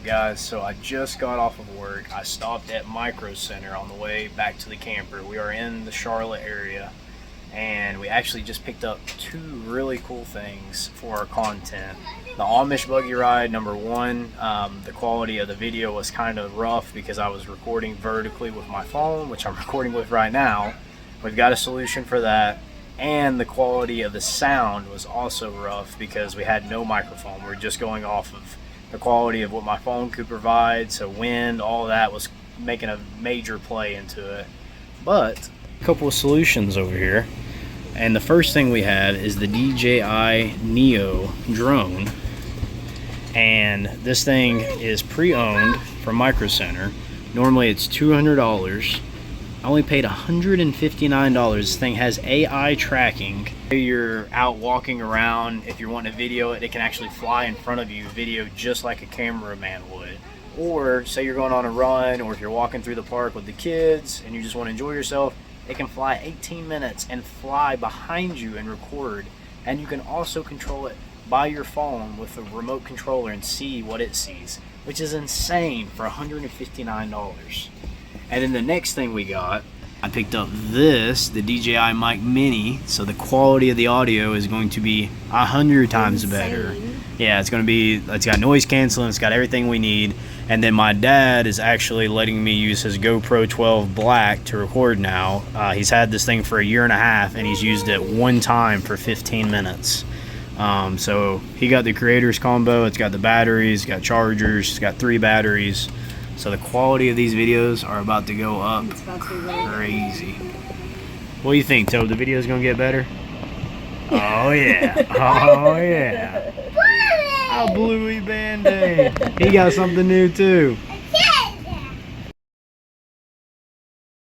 guys? So I just got off of work. I stopped at Micro Center on the way back to the camper. We are in the Charlotte area, and we actually just picked up two really cool things for our content. The Amish buggy ride, number one, the quality of the video was kind of rough because I was recording vertically with my phone, which I'm recording with right now. We've got a solution for that. And the quality of the sound was also rough because we had no microphone. We were just going off of the quality of what my phone could provide. So wind, all that was making a major play into it. But a couple of solutions over here. And the first thing we had is the DJI Neo drone. And this thing is pre-owned from Micro Center. Normally it's $200. I only paid $159. This thing has AI tracking. If you're out walking around, if you're wanting to video it, it can actually fly in front of you, video just like a cameraman would. Or say you're going on a run, or if you're walking through the park with the kids and you just want to enjoy yourself, it can fly 18 minutes and fly behind you and record. And you can also control it by your phone with a remote controller and see what it sees, which is insane for $159. And then the next thing we got, I picked up this, the DJI Mic Mini. So the quality of the audio is going to be 100 times better. Yeah, it's got noise canceling, it's got everything we need. And then my dad is actually letting me use his GoPro 12 Black to record now. He's had this thing for a year and a half, and he's used it one time for 15 minutes. So he got the creators combo. It's got the batteries, it's got chargers, it's got 3 batteries. So the quality of these videos are about to go up crazy. What do you think, Tobe? The video's gonna get better? Oh yeah, oh yeah. A bluey Band-Aid. He got something new too.